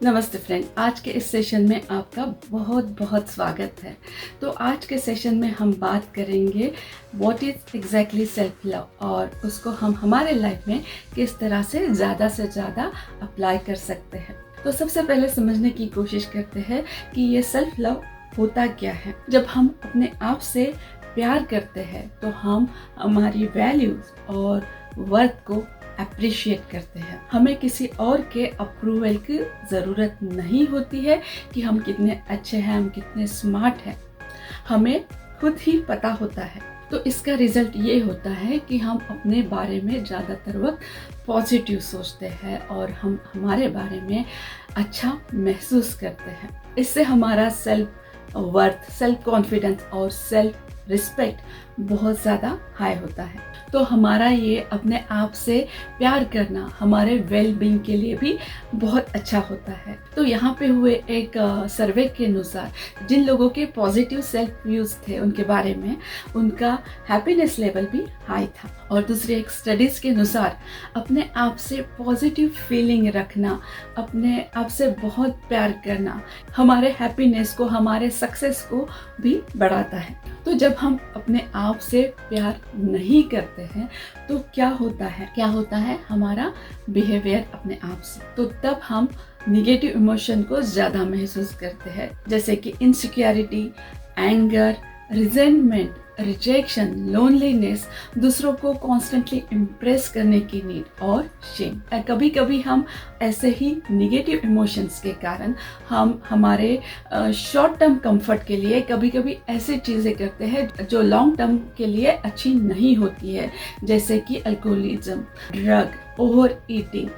नमस्ते फ्रेंड, आज के इस सेशन में आपका बहुत बहुत स्वागत है। तो आज के सेशन में हम बात करेंगे what is exactly self love और उसको हम हमारे लाइफ में किस तरह से ज़्यादा अप्लाई कर सकते हैं। तो सबसे पहले समझने की कोशिश करते हैं कि ये सेल्फ लव होता क्या है। जब हम अपने आप से प्यार करते हैं तो हम हमारी वैल्यूज़ और वर्थ को अप्रिशिएट करते हैं। हमें किसी और के अप्रूवल की ज़रूरत नहीं होती है कि हम कितने अच्छे हैं, हम कितने स्मार्ट हैं। हमें खुद ही पता होता है। तो इसका रिजल्ट ये होता है कि हम अपने बारे में ज़्यादातर वक्त पॉजिटिव सोचते हैं और हम हमारे बारे में अच्छा महसूस करते हैं। इससे हमारा सेल्फ वर्थ, सेल्फ कॉन्फिडेंस और सेल्फ रिस्पेक्ट बहुत ज़्यादा हाई होता है। तो हमारा ये अपने आप से प्यार करना हमारे वेल बीइंग के लिए भी बहुत अच्छा होता है। तो यहाँ पे हुए एक सर्वे के अनुसार जिन लोगों के पॉजिटिव सेल्फ व्यूज थे उनके बारे में, उनका हैप्पीनेस लेवल भी हाई था। और दूसरे एक स्टडीज के अनुसार अपने आप से पॉजिटिव फीलिंग रखना, अपने आप से बहुत प्यार करना हमारे हैप्पीनेस को, हमारे सक्सेस को भी बढ़ाता है। तो जब हम अपने आप से प्यार नहीं करते हैं तो क्या होता है हमारा बिहेवियर अपने आप से। तो तब हम निगेटिव इमोशन को ज़्यादा महसूस करते हैं, जैसे कि insecurity, anger, resentment, rejection, loneliness, दूसरों को कॉन्स्टेंटली इम्प्रेस करने की नीड और शेम। कभी कभी हम ऐसे ही निगेटिव इमोशंस के कारण हम हमारे शॉर्ट टर्म कंफर्ट के लिए कभी कभी ऐसी चीज़ें करते हैं जो लॉन्ग टर्म के लिए अच्छी नहीं होती है, जैसे कि अल्कोहलिज्म, ड्रग, ओवर ईटिंग,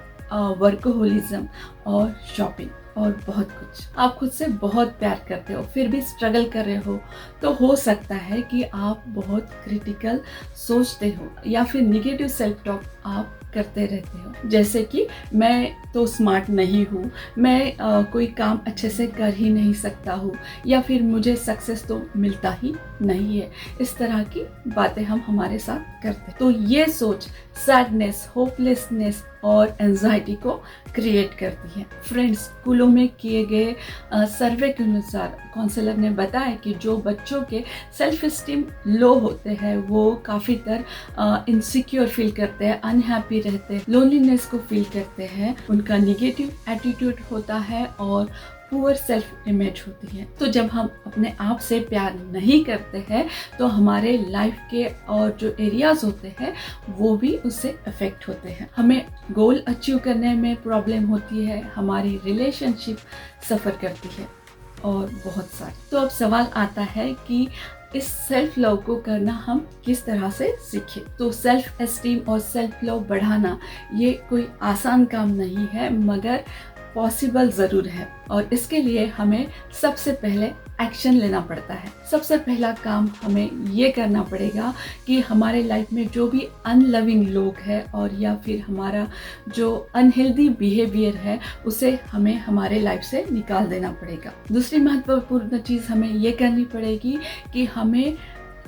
वर्कोहोलिज्म और शॉपिंग और बहुत कुछ। आप खुद से बहुत प्यार करते हो फिर भी स्ट्रगल कर रहे हो, तो हो सकता है कि आप बहुत क्रिटिकल सोचते हो या फिर निगेटिव सेल्फ टॉक आप करते रहते हो, जैसे कि मैं तो स्मार्ट नहीं हूँ, मैं कोई काम अच्छे से कर ही नहीं सकता हूँ, या फिर मुझे सक्सेस तो मिलता ही नहीं है। इस तरह की बातें हम हमारे साथ करते हैं। तो ये सोच सैडनेस, होपलेसनेस और एंजाइटी को क्रिएट करती है। फ्रेंड्स, स्कूलों में किए गए सर्वे के अनुसार काउंसलर ने बताया कि जो बच्चों के सेल्फ एस्टीम लो होते हैं वो काफ़ी इनसिक्योर फील करते हैं, अनहैप्पी रहते हैं, लोनलीनेस को फील करते हैं, उनका निगेटिव एटीट्यूड होता है और पुअर सेल्फ इमेज होती है। तो जब हम अपने आप से प्यार नहीं करते हैं तो हमारे लाइफ के और जो एरियाज होते हैं वो भी उससे अफेक्ट होते हैं। हमें गोल अचीव करने में प्रॉब्लम होती है, हमारी रिलेशनशिप सफ़र करती है और बहुत सारे। तो अब सवाल आता है कि इस सेल्फ लव को करना हम किस तरह से सीखें। तो सेल्फ एस्टीम और सेल्फ लव बढ़ाना ये कोई आसान काम नहीं है, मगर पॉसिबल ज़रूर है। और इसके लिए हमें सबसे पहले एक्शन लेना पड़ता है। सबसे पहला काम हमें ये करना पड़ेगा कि हमारे लाइफ में जो भी अनलविंग लोग हैं और या फिर हमारा जो अनहेल्दी बिहेवियर है उसे हमें हमारे लाइफ से निकाल देना पड़ेगा। दूसरी महत्वपूर्ण चीज़ हमें ये करनी पड़ेगी कि हमें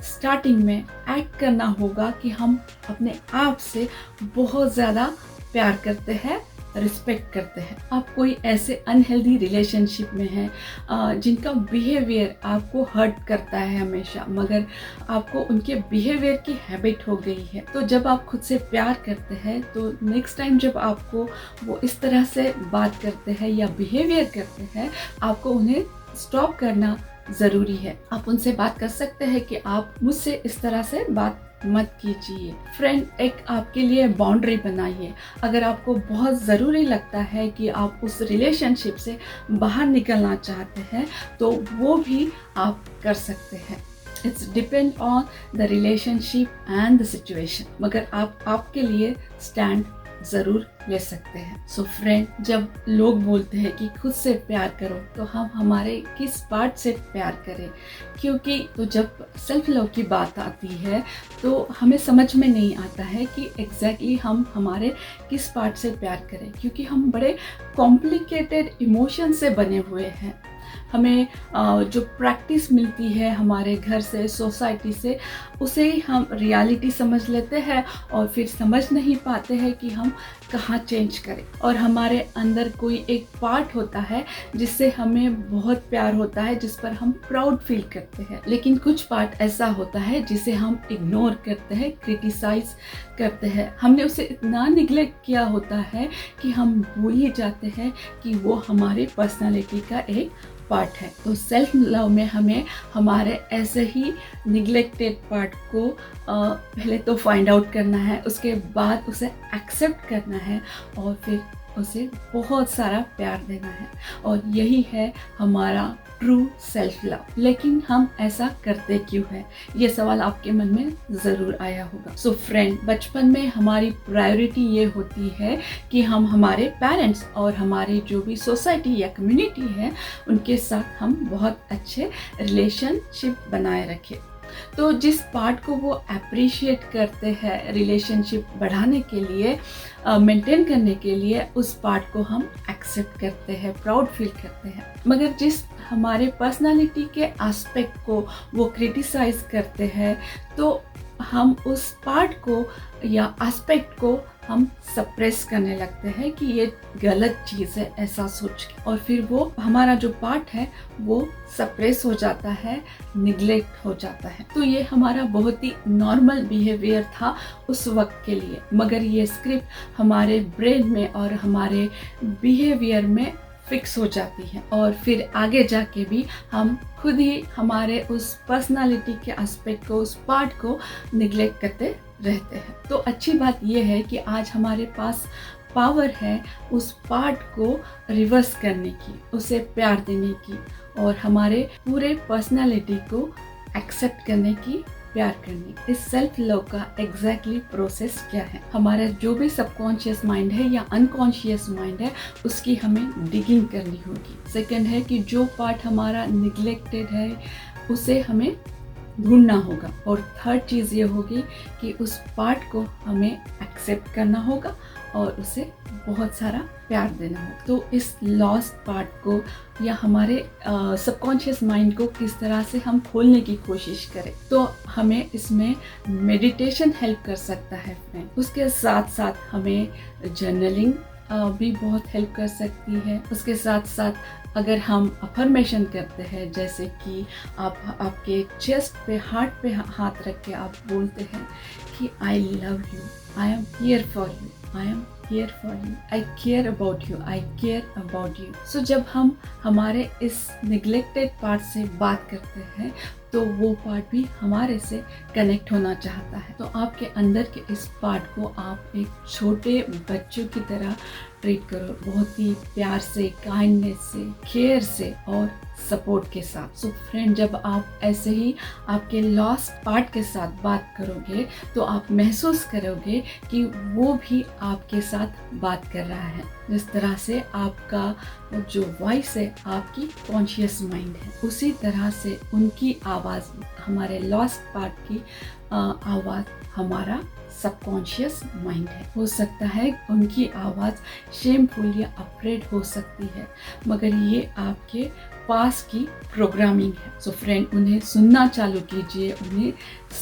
स्टार्टिंग में एक्ट करना होगा कि हम अपने आप से बहुत ज़्यादा प्यार करते हैं, रिस्पेक्ट करते हैं। आप कोई ऐसे अनहेल्दी रिलेशनशिप में हैं जिनका बिहेवियर आपको हर्ट करता है हमेशा, मगर आपको उनके बिहेवियर की हैबिट हो गई है, तो जब आप खुद से प्यार करते हैं तो नेक्स्ट टाइम जब आपको वो इस तरह से बात करते हैं या बिहेवियर करते हैं, आपको उन्हें स्टॉप करना ज़रूरी है। आप उनसे बात कर सकते हैं कि आप मुझसे इस तरह से बात मत कीजिए। फ्रेंड, एक आपके लिए बाउंड्री बनाइए। अगर आपको बहुत ज़रूरी लगता है कि आप उस रिलेशनशिप से बाहर निकलना चाहते हैं तो वो भी आप कर सकते हैं। It's depend on the relationship and the situation, मगर आप आपके लिए स्टैंड ज़रूर ले सकते हैं। सो फ्रेंड, जब लोग बोलते हैं कि खुद से प्यार करो तो हम हमारे किस पार्ट से प्यार करें, क्योंकि तो जब सेल्फ लव की बात आती है तो हमें समझ में नहीं आता है कि एग्जैक्टली हम हमारे किस पार्ट से प्यार करें, क्योंकि हम बड़े कॉम्प्लिकेटेड इमोशन से बने हुए हैं। हमें जो प्रैक्टिस मिलती है हमारे घर से, सोसाइटी से, उसे हम रियलिटी समझ लेते हैं और फिर समझ नहीं पाते हैं कि हम कहाँ चेंज करें। और हमारे अंदर कोई एक पार्ट होता है जिससे हमें बहुत प्यार होता है, जिस पर हम प्राउड फील करते हैं, लेकिन कुछ पार्ट ऐसा होता है जिसे हम इग्नोर करते हैं, क्रिटिसाइज करते हैं। हमने उसे इतना निग्लेक्ट किया होता है कि हम भूल ही जाते हैं कि वो हमारे पर्सनालिटी का एक पार्ट है। तो सेल्फ लव में हमें हमारे ऐसे ही निग्लेक्टेड पार्ट को पहले तो फाइंड आउट करना है, उसके बाद उसे एक्सेप्ट करना है और फिर उसे बहुत सारा प्यार देना है। और यही है हमारा ट्रू सेल्फ लव। लेकिन हम ऐसा करते क्यों है, ये सवाल आपके मन में ज़रूर आया होगा। सो फ्रेंड, बचपन में हमारी प्रायोरिटी ये होती है कि हम हमारे पेरेंट्स और हमारी जो भी सोसाइटी या कम्युनिटी है उनके साथ हम बहुत अच्छे रिलेशनशिप बनाए रखें। तो जिस पार्ट को वो अप्रिशिएट करते हैं रिलेशनशिप बढ़ाने के लिए, मेंटेन करने के लिए, उस पार्ट को हम एक्सेप्ट करते हैं, प्राउड फील करते हैं। मगर जिस हमारे पर्सनालिटी के एस्पेक्ट को वो क्रिटिसाइज करते हैं, तो हम उस पार्ट को या एस्पेक्ट को हम सप्रेस करने लगते हैं कि ये गलत चीज़ है, ऐसा सोच के। और फिर वो हमारा जो पार्ट है वो सप्रेस हो जाता है, निग्लेक्ट हो जाता है। तो ये हमारा बहुत ही नॉर्मल बिहेवियर था उस वक्त के लिए, मगर ये स्क्रिप्ट हमारे ब्रेन में और हमारे बिहेवियर में फिक्स हो जाती है और फिर आगे जाके भी हम खुद ही हमारे उस पर्सनालिटी के एस्पेक्ट को, उस पार्ट को निग्लेक्ट करते रहते हैं। तो अच्छी बात यह है कि आज हमारे पास पावर है उस पार्ट को रिवर्स करने की, उसे प्यार देने की और हमारे पूरे पर्सनालिटी को एक्सेप्ट करने की, प्यार करने। इस सेल्फ लव का एग्जैक्टली प्रोसेस क्या है? हमारा जो भी सबकॉन्शियस माइंड है या अनकॉन्शियस माइंड है, उसकी हमें डिगिंग करनी होगी। सेकंड है कि जो पार्ट हमारा निग्लेक्टेड है उसे हमें ढूंढना होगा। और थर्ड चीज़ ये होगी कि उस पार्ट को हमें एक्सेप्ट करना होगा और उसे बहुत सारा प्यार देना होगा। तो इस लॉस्ट पार्ट को या हमारे सबकॉन्शियस माइंड को किस तरह से हम खोलने की कोशिश करें, तो हमें इसमें मेडिटेशन हेल्प कर सकता है फ्रेंड। उसके साथ साथ हमें जर्नलिंग भी बहुत हेल्प कर सकती है। उसके साथ साथ अगर हम अफर्मेशन करते हैं, जैसे कि आप आपके चेस्ट पे, हार्ट पे हाथ रख के आप बोलते हैं कि I love you, I am here for you, I am here for you, I care about you, I care about you. So जब हम हमारे इस निग्लेक्टेड पार्ट से बात करते हैं तो वो पार्ट भी हमारे से कनेक्ट होना चाहता है। तो आपके अंदर के इस पार्ट को आप एक छोटे बच्चों की तरह ट्रीट करो, बहुत ही प्यार से, काइंडनेस से, केयर से और सपोर्ट के साथ। सो फ्रेंड, जब आप ऐसे ही आपके लॉस्ट पार्ट के साथ बात करोगे तो आप महसूस करोगे कि वो भी आपके साथ बात कर रहा है। जिस तरह से आपका जो वॉइस है आपकी कॉन्शियस माइंड है, उसी तरह से उनकी आवाज़, हमारे लॉस्ट पार्ट की आवाज़ हमारा सबकॉन्शियस माइंड है। हो सकता है उनकी आवाज़ शेमफुल या अफ्रेड हो सकती है, मगर ये आपके पास की प्रोग्रामिंग है। सो फ्रेंड, उन्हें सुनना चालू कीजिए, उन्हें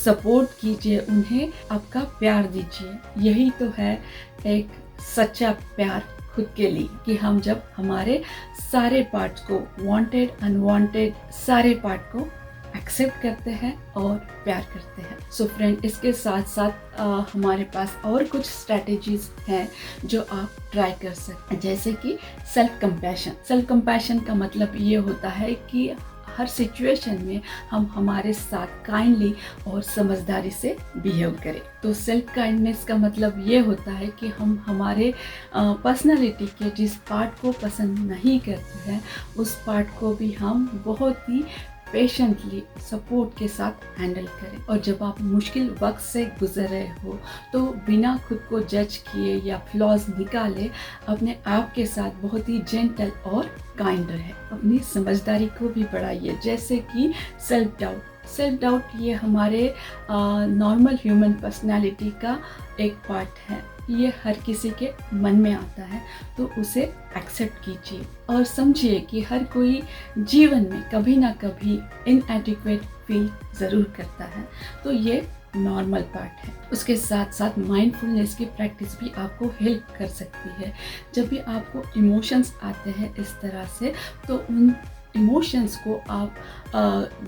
सपोर्ट कीजिए, उन्हें आपका प्यार दीजिए। यही तो है एक सच्चा प्यार खुद के लिए, कि हम जब हमारे सारे पार्ट्स को, वांटेड अनवांटेड सारे पार्ट को एक्सेप्ट करते हैं और प्यार करते हैं। सो फ्रेंड, इसके साथ साथ हमारे पास और कुछ स्ट्रैटेजीज हैं जो आप ट्राई कर सकते हैं, जैसे कि सेल्फ कंपैशन। सेल्फ कंपैशन का मतलब ये होता है कि हर सिचुएशन में हम हमारे साथ काइंडली और समझदारी से बिहेव करें। तो सेल्फ काइंडनेस का मतलब ये होता है कि हम हमारे पर्सनालिटी के जिस पार्ट को पसंद नहीं करते हैं, उस पार्ट को भी हम बहुत ही पेशेंटली सपोर्ट के साथ हैंडल करें। और जब आप मुश्किल वक्त से गुजर रहे हो तो बिना खुद को जज किए या फ्लॉज निकाले अपने आप के साथ बहुत ही जेंटल और काइंड रहे। अपनी समझदारी को भी बढ़ाइए, जैसे कि सेल्फ डाउट। सेल्फ डाउट ये हमारे नॉर्मल ह्यूमन पर्सनालिटी का एक पार्ट है। ये हर किसी के मन में आता है, तो उसे एक्सेप्ट कीजिए और समझिए कि हर कोई जीवन में कभी ना कभी इनएडिक्वेट फील ज़रूर करता है, तो ये नॉर्मल पार्ट है। उसके साथ साथ माइंडफुलनेस की प्रैक्टिस भी आपको हेल्प कर सकती है। जब भी आपको इमोशंस आते हैं इस तरह से, तो उन इमोशंस को आप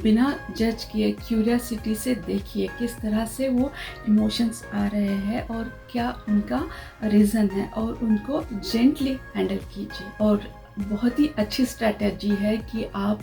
बिना जज किए क्यूरियोसिटी से देखिए किस तरह से वो इमोशंस आ रहे हैं और क्या उनका रीज़न है, और उनको जेंटली हैंडल कीजिए। और बहुत ही अच्छी स्ट्रैटेजी है कि आप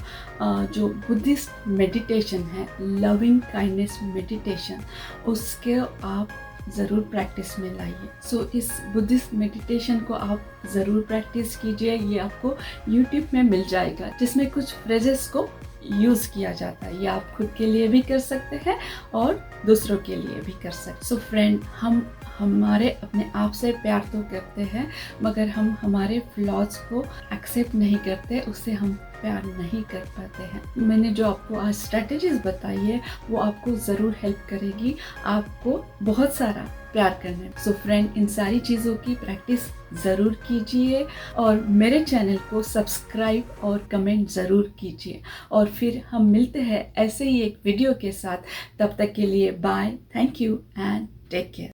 जो बुद्धिस्ट मेडिटेशन है, लविंग काइंडनेस मेडिटेशन, उसके आप ज़रूर प्रैक्टिस में लाइए। सो इस बुद्धिस्ट मेडिटेशन को आप ज़रूर प्रैक्टिस कीजिए। ये आपको यूट्यूब में मिल जाएगा, जिसमें कुछ फ्रेजेस को यूज़ किया जाता है। ये आप खुद के लिए भी कर सकते हैं और दूसरों के लिए भी कर सकते। सो फ्रेंड, हम हमारे अपने आप से प्यार तो करते हैं, मगर हम हमारे फ्लॉज को एक्सेप्ट नहीं करते, उससे हम प्यार नहीं कर पाते हैं। मैंने जो आपको आज स्ट्रैटेजीज बताई है, वो आपको ज़रूर हेल्प करेगी आपको बहुत सारा प्यार करने में। सो फ्रेंड, इन सारी चीज़ों की प्रैक्टिस ज़रूर कीजिए और मेरे चैनल को सब्सक्राइब और कमेंट ज़रूर कीजिए। और फिर हम मिलते हैं ऐसे ही एक वीडियो के साथ। तब तक के लिए bye, thank you and take care.